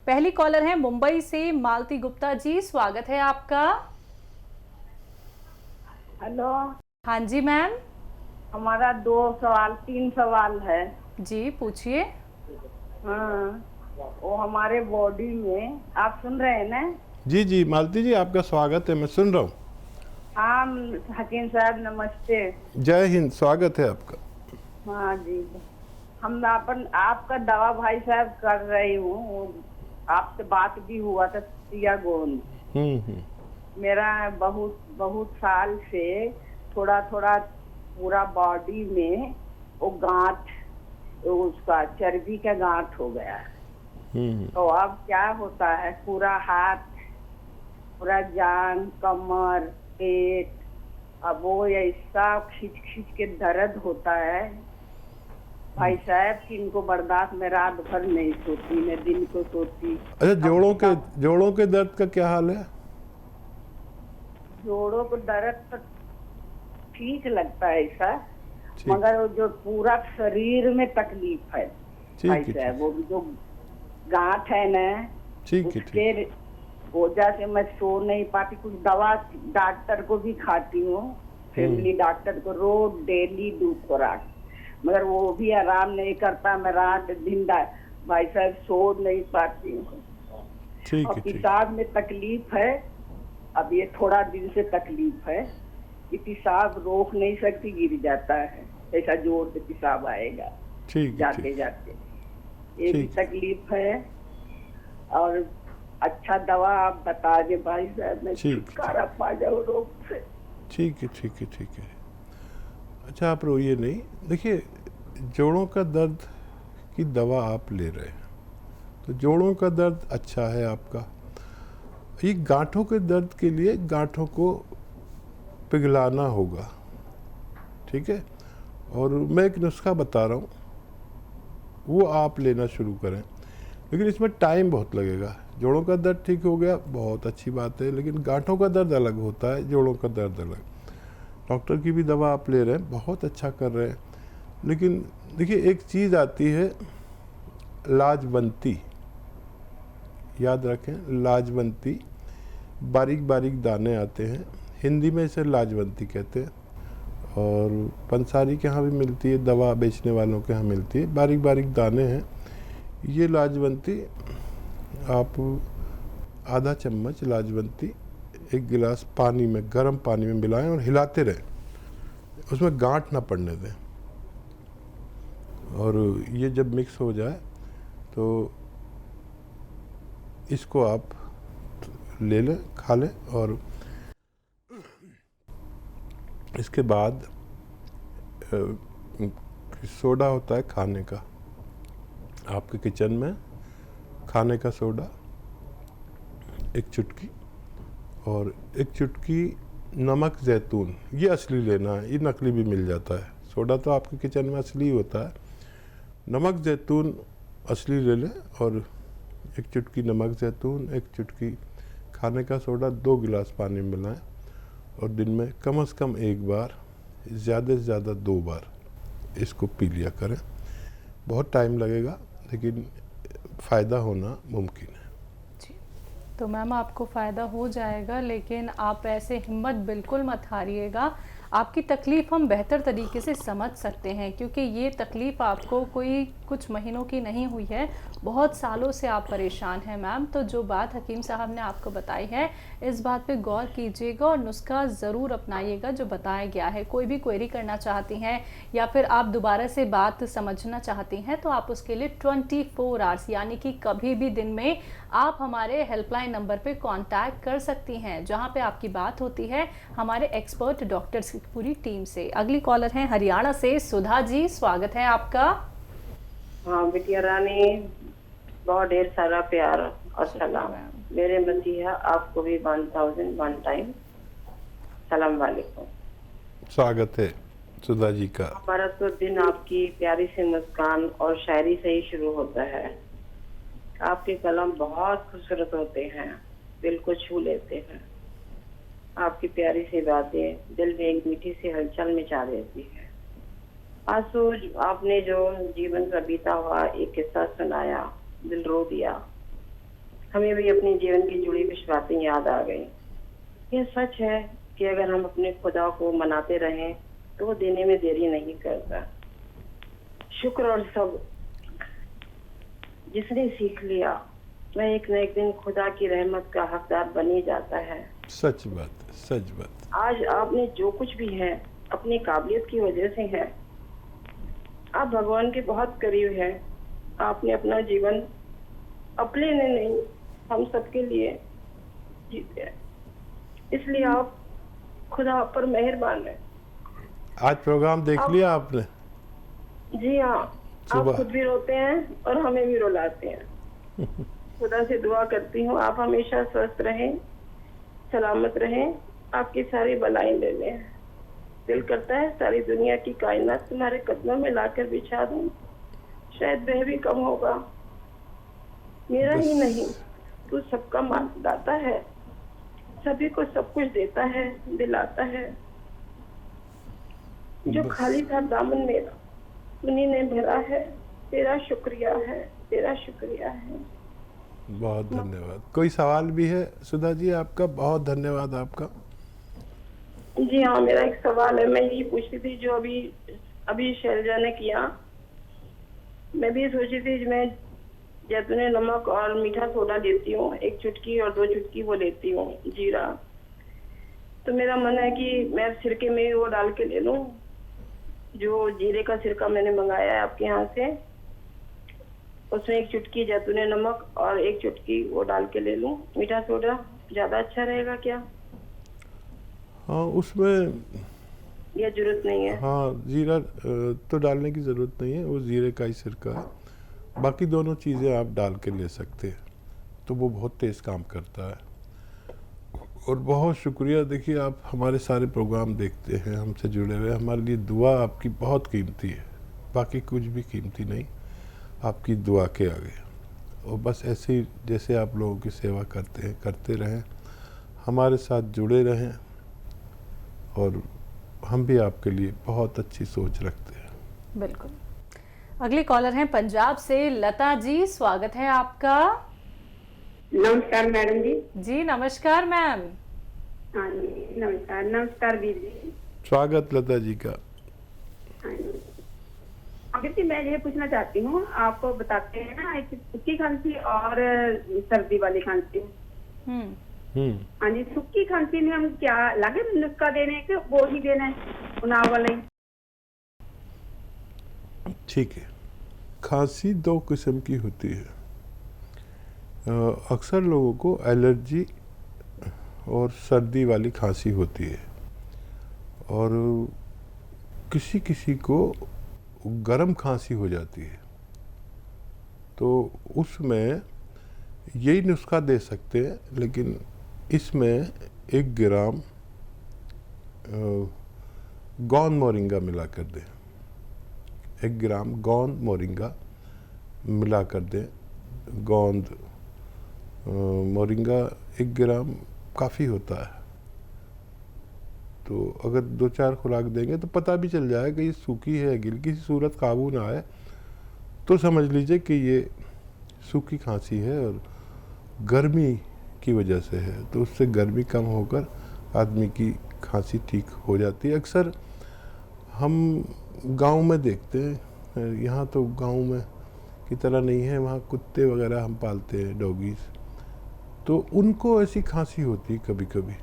पहली कॉलर है मुंबई से मालती गुप्ता जी, स्वागत है आपका। हेलो। हाँ जी मैम। हमारा 3 सवाल है। जी पूछिए। हाँ, वो हमारे बॉडी में, आप सुन रहे हैं ना? जी जी मालती जी, आपका स्वागत है, मैं सुन रहा हूँ। हाँ हकीम साहब नमस्ते। जय हिंद, स्वागत है आपका। हाँ जी, हम आपका दवा भाई साहब कर रही हूँ। आपसे बात भी हुआ था सिया गोंद। मेरा बहुत बहुत साल से थोड़ा थोड़ा पूरा बॉडी में वो गांठ, उसका चर्बी का गांठ हो गया है। तो अब क्या होता है, पूरा हाथ, पूरा जान, कमर, पेट, अब वो ऐसा खींच खींच के दर्द होता है भाई साहब कि इनको बर्दाश्त, में रात भर नहीं सोती, मैं दिन को सोती। अच्छा, जोड़ों के दर्द का क्या हाल है? जोड़ों को दर्द तो ठीक लगता है ऐसा, मगर वो जो पूरा शरीर में तकलीफ है भाई साहब, वो जो गांठ है ना, उसके वजह से मैं सो नहीं पाती। कुछ दवा डॉक्टर को भी खाती हूँ, फैमिली डॉक्टर को, रोज डेली 2 खुराक, मगर वो भी आराम नहीं करता। मैं रात दिन भाई साहब सो नहीं पाती हूँ। और पेशाब में तकलीफ है, अब ये थोड़ा दिन से तकलीफ है कि पेशाब रोक नहीं सकती, गिर जाता है, ऐसा जोर से पेशाब आएगा जाते जाते, ये भी तकलीफ है। और अच्छा दवा आप बता दे भाई साहब, मैं छुटकारा पा जाऊँ रोग से। ठीक है। अच्छा, आप रोइए नहीं। देखिए, जोड़ों का दर्द की दवा आप ले रहे हैं तो जोड़ों का दर्द अच्छा है आपका। ये गांठों के दर्द के लिए गांठों को पिघलाना होगा, ठीक है। और मैं एक नुस्खा बता रहा हूँ, वो आप लेना शुरू करें, लेकिन इसमें टाइम बहुत लगेगा। जोड़ों का दर्द ठीक हो गया, बहुत अच्छी बात है, लेकिन गांठों का दर्द अलग होता है, जोड़ों का दर्द अलग। डॉक्टर की भी दवा आप ले रहे हैं, बहुत अच्छा कर रहे हैं, लेकिन देखिए एक चीज़ आती है लाजवंती, याद रखें, लाजवंती, बारीक बारीक दाने आते हैं, हिंदी में इसे लाजवंती कहते हैं। और पंसारी के यहाँ भी मिलती है, दवा बेचने वालों के यहाँ मिलती है, बारीक बारीक दाने हैं। ये लाजवंती आप आधा चम्मच लाजवंती 1 गिलास पानी में, गर्म पानी में मिलाएं और हिलाते रहें, उसमें गांठ ना पड़ने दें। और ये जब मिक्स हो जाए तो इसको आप ले लें, खा लें। और इसके बाद सोडा होता है खाने का, आपके किचन में खाने का सोडा 1 चुटकी, और 1 चुटकी नमक जैतून, ये असली लेना है, ये नकली भी मिल जाता है। सोडा तो आपके किचन में असली होता है, नमक जैतून असली ले लें। और 1 चुटकी नमक जैतून, 1 चुटकी खाने का सोडा, 2 गिलास पानी में मिलाएं और दिन में कम से कम 1 बार, ज़्यादा से ज़्यादा 2 बार इसको पी लिया करें। बहुत टाइम लगेगा, लेकिन फ़ायदा होना मुमकिन है। तो मैम आपको फ़ायदा हो जाएगा, लेकिन आप ऐसे हिम्मत बिल्कुल मत हारिएगा। आपकी तकलीफ़ हम बेहतर तरीके से समझ सकते हैं, क्योंकि ये तकलीफ़ आपको कोई कुछ महीनों की नहीं हुई है, बहुत सालों से आप परेशान हैं मैम। तो जो बात हकीम साहब ने आपको बताई है, इस बात पे गौर कीजिएगा और नुस्खा ज़रूर अपनाइएगा जो बताया गया है। कोई भी क्वेरी करना चाहती हैं या फिर आप दोबारा से बात समझना चाहती हैं, तो आप उसके लिए 24 आवर्स यानी कि कभी भी दिन में आप हमारे हेल्पलाइन नंबर पे कांटेक्ट कर सकती हैं, जहां पे आपकी बात होती है हमारे एक्सपर्ट डॉक्टर्स की पूरी टीम से। अगली कॉलर हैं हरियाणा से सुधा जी, स्वागत है आपका। हाँ बिटिया रानी, बहुत ढेर सारा प्यार और सलाम। मेरे मसीहा आपको भी 1001 टाइम सलाम वालेकुम। स्वागत है सुधा जी का। हमारा तो दिन आपकी प्यारी सी मुस्कान और शायरी से ही शुरू होता है। आपके कलम बहुत खूबसूरत होते हैं, दिल को छू लेते हैं। आपकी प्यारी सी बातें दिल में एक मीठी सी हलचल मचा देती है। आज आपने जो जीवन का बीता हुआ एक किस्सा सुनाया, दिल रो दिया। हमें भी अपने जीवन की जुड़ी कुछ बातें याद आ गई। यह सच है कि अगर हम अपने खुदा को मनाते रहें तो वो देने में देरी नहीं करता। शुक्र और सब जिसने सीख लिया वह एक न एक दिन खुदा की रहमत का हकदार बन ही जाता है। सच बात, सच बात। आज आपने जो कुछ भी है अपनी काबिलियत की वजह से है। आप भगवान के बहुत करीब हैं। आपने अपना जीवन अपने ने नहीं हम सबके लिए जीते हैं, इसलिए आप खुदा आप पर मेहरबान है। आज प्रोग्राम देख लिया आपने? जी हाँ, आप खुद भी रोते हैं और हमें भी रुलाते हैं। खुदा से दुआ करती हूँ आप हमेशा स्वस्थ रहें, सलामत रहें, आपकी सारी बलाएं ले लें। दिल करता है सारी दुनिया की कायनात तुम्हारे कदमों में लाकर बिछा दूं, शायद वह भी कम होगा। मेरा ही नहीं, तू सबका दाता है, सभी को सब कुछ देता है, दिलाता है। जो खाली था दामन मेरा उन्हीं ने भरा है। तेरा शुक्रिया है, तेरा शुक्रिया है। बहुत धन्यवाद। कोई सवाल भी है सुधा जी आपका? बहुत धन्यवाद आपका। जी हाँ, मेरा एक सवाल है। मैं यही पूछती थी जो अभी शैलजा ने किया। मैं भी सोची थी मैं जैतूनी नमक और मीठा सोडा लेती हूँ, 1 चुटकी और 2 चुटकी वो लेती हूँ जीरा। तो मेरा मन है कि मैं सिरके में वो डाल के ले लूँ, जो जीरे का सिरका मैंने मंगाया है आपके यहाँ से, उसमें 1 चुटकी जैतूनी नमक और 1 चुटकी वो डाल के ले लूँ। मीठा सोडा ज्यादा अच्छा रहेगा क्या? हाँ, उसमें यह जरूरत नहीं है। हाँ, जीरा तो डालने की ज़रूरत नहीं है, वो जीरे का ही सिरका है। बाकी दोनों चीज़ें आप डाल के ले सकते हैं, तो वो बहुत तेज़ काम करता है। और बहुत शुक्रिया। देखिए, आप हमारे सारे प्रोग्राम देखते हैं, हमसे जुड़े हुए। हमारे लिए दुआ आपकी बहुत कीमती है, बाकी कुछ भी कीमती नहीं आपकी दुआ के आगे। और बस ऐसे ही जैसे आप लोगों की सेवा करते हैं, करते रहें, हमारे साथ जुड़े रहें, और हम भी आपके लिए बहुत अच्छी सोच रखते हैं। बिल्कुल। अगले कॉलर हैं पंजाब से लता जी, स्वागत है आपका। नमस्कार मैडम जी। जी नमस्कार मैम। हाँ जी, नमस्कार। नमस्कार वीर जी। स्वागत लता जी का। हाँ जी, अभी जी मैं ये पूछना चाहती हूँ, आपको बताते हैं ना एक सूखी खांसी और सर्दी वाली खांसी। हाँ जी, सूखी खांसी में हम क्या लगे नुस्खा देने के, वो ही देना है उनाव वाला ही? ठीक है। खांसी 2 किस्म की होती है। अक्सर लोगों को एलर्जी और सर्दी वाली खांसी होती है, और किसी किसी को गर्म खांसी हो जाती है। तो उसमें यही नुस्खा दे सकते हैं, लेकिन इसमें 1 ग्राम गोंद मोरिंगा मिला कर दें। 1 ग्राम गोंद मोरिंगा मिला कर दें। गोंद मोरिंगा 1 ग्राम काफ़ी होता है। तो अगर 2-4 खुराक देंगे तो पता भी चल जाएगा कि ये सूखी है, गिल की सूरत काबू ना आए तो समझ लीजिए कि ये सूखी खांसी है और गर्मी की वजह से है। तो उससे गर्मी कम होकर आदमी की खांसी ठीक हो जाती है। अक्सर हम गांव में देखते हैं, यहाँ तो गांव में की तरह नहीं है, वहाँ कुत्ते वगैरह हम पालते हैं, डॉगीज़, तो उनको ऐसी खांसी होती है कभी कभी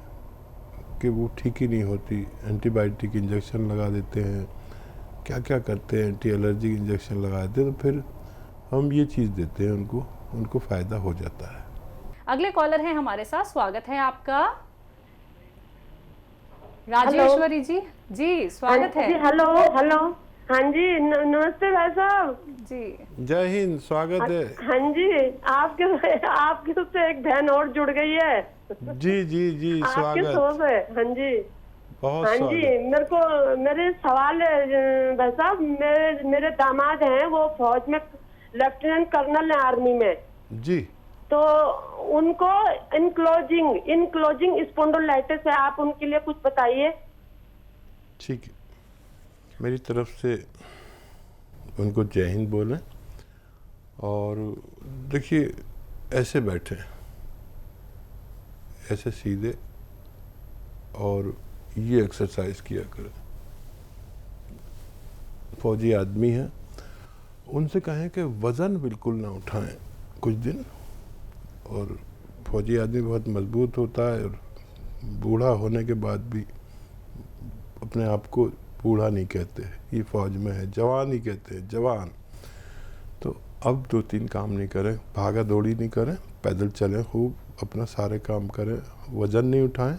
कि वो ठीक ही नहीं होती। एंटीबायोटिक इंजेक्शन लगा देते हैं, क्या क्या करते हैं, एंटी एलर्जी इंजेक्शन लगा देते हैं, तो फिर हम ये चीज़ देते हैं उनको फ़ायदा हो जाता है। अगले कॉलर हैं हमारे साथ, स्वागत है आपका। राजेश्वरी जी। जी स्वागत है। Hello hello. हाँ जी, नमस्ते भाई साहब जी। जय हिंद, स्वागत है। हाँ जी, आपके उससे एक बहन और जुड़ गई है। जी जी जी, आपके स्वागत। सोच है। हाँ जी, बहुत हाँ जी। मेरे सवाल है भाई साहब, मेरे दामाद हैं, वो फौज में लेफ्टिनेंट कर्नल है, आर्मी में जी। तो उनको इनक्लोजिंग स्पॉन्डिलाइटिस है, आप उनके लिए कुछ बताइए। ठीक है, मेरी तरफ से उनको जय हिंद बोलें। और देखिए, ऐसे बैठे ऐसे सीधे और ये एक्सरसाइज किया करें। फौजी आदमी हैं, उनसे कहें कि वज़न बिल्कुल ना उठाएं कुछ दिन। और फौजी आदमी बहुत मजबूत होता है और बूढ़ा होने के बाद भी अपने आप को बूढ़ा नहीं कहते, ये फ़ौज में है, जवान ही कहते हैं, जवान। तो अब 2-3 काम नहीं करें, भागा दौड़ी नहीं करें, पैदल चलें, खूब अपना सारे काम करें, वज़न नहीं उठाएं।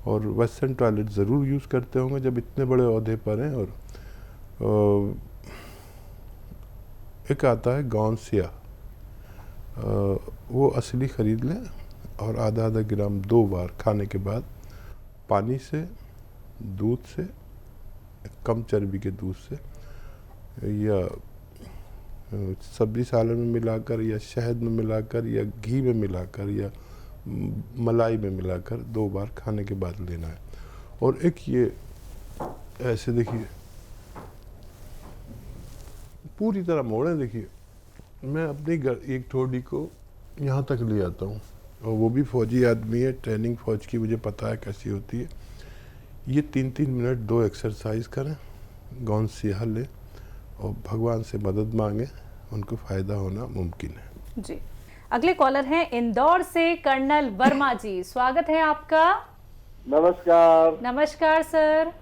और वेस्टर्न टॉयलेट ज़रूर यूज़ करते होंगे जब इतने बड़े ओहदे पर हैं। और एक आता है गौनसिया, वो असली ख़रीद लें और आधा ग्राम 2 बार खाने के बाद पानी से, दूध से, कम चर्बी के दूध से, या सब्जी सालन में मिलाकर, या शहद में मिलाकर, या घी में मिलाकर, या मलाई में मिलाकर 2 बार खाने के बाद लेना है। और एक ये ऐसे देखिए, पूरी तरह मोड़ें। देखिए, मैं अपनी एक ठोड़ी को यहाँ तक ले आता हूँ, और वो भी फौजी आदमी है, ट्रेनिंग फ़ौज की, मुझे पता है कैसी होती है। ये 3-3 मिनट 2 एक्सरसाइज करें, गौनसिया लें और भगवान से मदद मांगें, उनको फ़ायदा होना मुमकिन है। जी, अगले कॉलर हैं इंदौर से कर्नल वर्मा जी, स्वागत है आपका। नमस्कार। नमस्कार सर।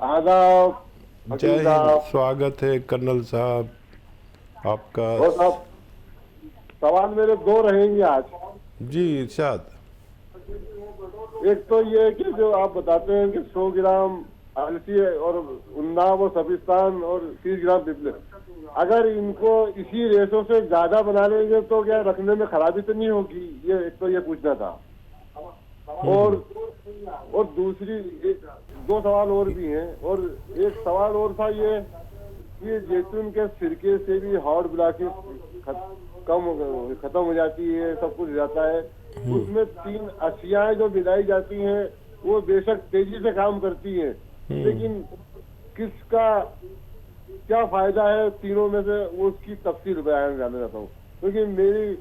आदाब। जय हिंद, स्वागत है कर्नल साहब आपका। और साहब, सवाल मेरे 2 रहेंगे आज। जी इरशाद। एक तो ये कि जो आप बताते हैं कि 100 ग्राम अलसी और उन्नाव और सबिस्तान और 30 ग्राम पिपले, अगर इनको इसी रेशो से ज्यादा बना लेंगे तो क्या रखने में खराबी तो नहीं होगी? ये एक तो ये पूछना था। और दूसरी 2 सवाल और भी हैं। और एक सवाल और था ये कि जैतून के सिरके से भी हार्ट ब्लॉकेज खत्म हो जाती है, सब कुछ हो जाता है। उसमें 3 अशियाएं जो मिलाई जाती हैं वो बेशक तेजी से काम करती हैं, लेकिन किसका क्या फायदा है तीनों में से, वो उसकी तफसील बयान जानना चाहता हूँ। क्योंकि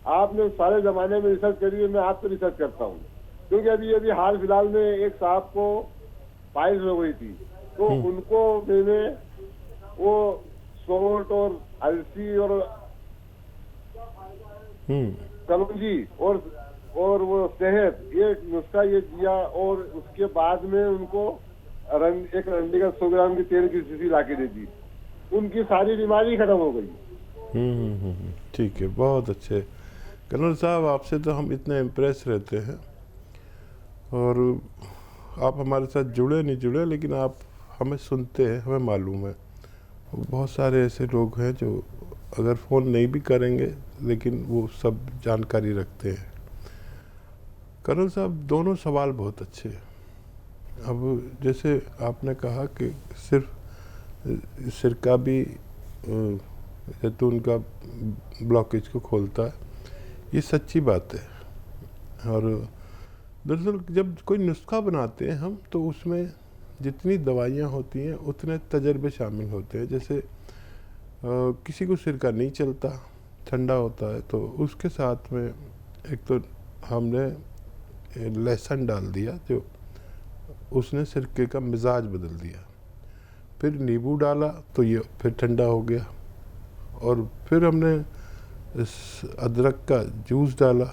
आपने सारे जमाने में रिसर्च करी है, मैं आप पे रिसर्च करता हूँ। क्योंकि अभी हाल फिलहाल में एक साहब को पाइल्स हो गई थी, तो उनको मैंने वो सौंठ और अलसी और कलौंजी और वो शहद, ये नुस्खा ये दिया। और उसके बाद में उनको एक रंडी का 100 ग्राम की तेल की शीशी ला के दे दी, उनकी सारी बीमारी खत्म हो गई। ठीक है, बहुत अच्छे कर्नल साहब, आपसे तो हम इतने इम्प्रेस रहते हैं। और आप हमारे साथ जुड़े नहीं जुड़े, लेकिन आप हमें सुनते हैं, हमें मालूम है। बहुत सारे ऐसे लोग हैं जो अगर फ़ोन नहीं भी करेंगे लेकिन वो सब जानकारी रखते हैं। कर्नल साहब, दोनों सवाल बहुत अच्छे हैं। अब जैसे आपने कहा कि सिर्फ सिरका भी जैतून का ब्लॉकेज को खोलता है, ये सच्ची बात है। और दरअसल जब कोई नुस्खा बनाते हैं हम, तो उसमें जितनी दवाइयाँ होती हैं उतने तजर्बे शामिल होते हैं। जैसे किसी को सिरका नहीं चलता, ठंडा होता है, तो उसके साथ में एक तो हमने लहसुन डाल दिया, जो उसने सिरके का मिजाज बदल दिया। फिर नींबू डाला तो ये फिर ठंडा हो गया। और फिर हमने अदरक का जूस डाला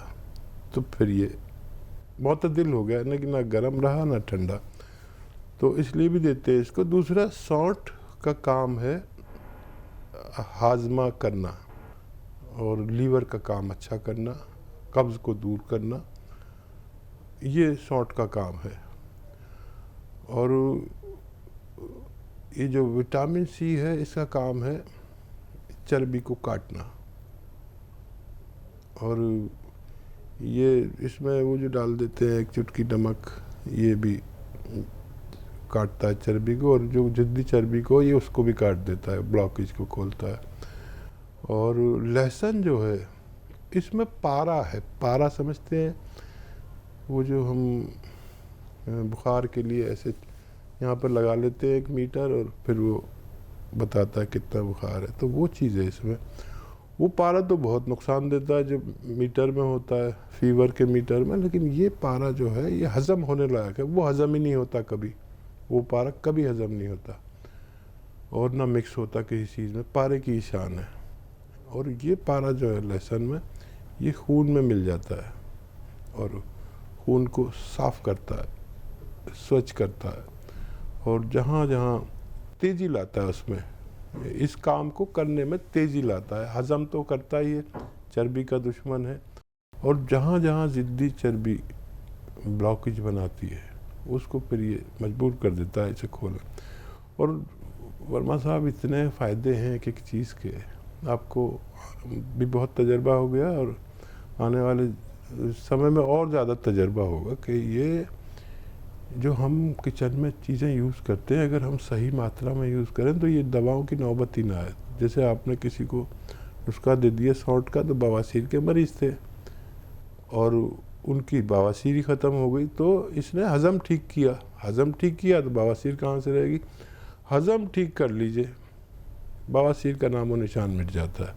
तो फिर ये मुतदिल हो गया, ना कि ना गर्म रहा ना ठंडा। तो इसलिए भी देते हैं इसको। दूसरा, सौंठ का काम है हाजमा करना और लीवर का काम अच्छा करना, कब्ज़ को दूर करना, ये सौंठ का काम है। और ये जो विटामिन सी है, इसका काम है चर्बी को काटना। और ये इसमें वो जो डाल देते हैं 1 चुटकी नमक, ये भी काटता है चर्बी को, और जो जिद्दी चर्बी को ये उसको भी काट देता है, ब्लॉकेज को खोलता है। और लहसुन जो है, इसमें पारा है, पारा समझते हैं, वो जो हम बुखार के लिए ऐसे यहाँ पर लगा लेते हैं 1 मीटर, और फिर वो बताता है कितना बुखार है, तो वो चीज़ है इसमें। वो पारा तो बहुत नुकसान देता है जो मीटर में होता है, फीवर के मीटर में, लेकिन ये पारा जो है ये हज़म होने लायक है। वो हज़म ही नहीं होता कभी, वो पारा कभी हज़म नहीं होता और ना मिक्स होता किसी चीज़ में। पारे की शान है। और ये पारा जो है लहसुन में, ये खून में मिल जाता है और खून को साफ़ करता है, स्वच्छ करता है और जहाँ जहाँ तेज़ी लाता है उसमें, इस काम को करने में तेज़ी लाता है। हज़म तो करता ही है, चर्बी का दुश्मन है, और जहाँ जहाँ ज़िद्दी चर्बी ब्लॉकेज बनाती है उसको फिर ये मजबूर कर देता है इसे खोलना। और वर्मा साहब इतने फ़ायदे हैं एक एक चीज़ के, आपको भी बहुत तजर्बा हो गया और आने वाले समय में और ज़्यादा तजर्बा होगा कि ये जो हम किचन में चीज़ें यूज़ करते हैं अगर हम सही मात्रा में यूज़ करें तो ये दवाओं की नौबत ही ना आए। जैसे आपने किसी को नुस्खा दे दिया सौंठ का, तो बवासीर के मरीज़ थे और उनकी बवासीर ही ख़त्म हो गई, तो इसने हज़म ठीक किया। हज़म ठीक किया तो बवासीर कहाँ से रहेगी? हज़म ठीक कर लीजिए, बवासीर का नामो निशान मिट जाता है।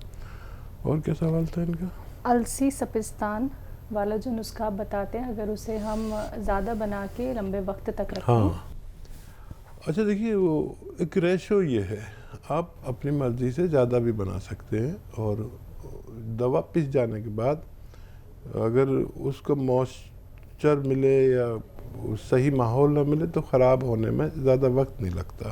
और क्या सवाल था इनका? अलसी सपिस्तान वाला जो नुस्खा आप बताते हैं, अगर उसे हम ज़्यादा बना के लंबे वक्त तक रखें। हाँ, अच्छा देखिए, वो एक रेशो ये है, आप अपनी मर्ज़ी से ज़्यादा भी बना सकते हैं और दवा पिस जाने के बाद अगर उसको मॉइस्चर मिले या सही माहौल ना मिले तो ख़राब होने में ज़्यादा वक्त नहीं लगता।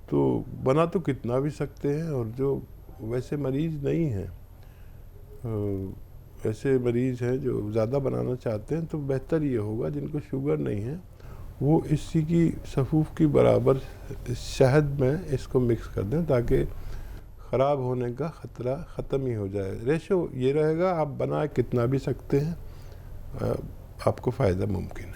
तो बना तो कितना भी सकते हैं, और जो वैसे मरीज़ नहीं हैं, ऐसे मरीज़ हैं जो ज़्यादा बनाना चाहते हैं, तो बेहतर ये होगा जिनको शुगर नहीं है वो इसी की सफ़ूफ की बराबर शहद में इसको मिक्स कर दें ताकि ख़राब होने का ख़तरा ख़त्म ही हो जाए। रेशो ये रहेगा, आप बना कितना भी सकते हैं, आपको फ़ायदा मुमकिन है।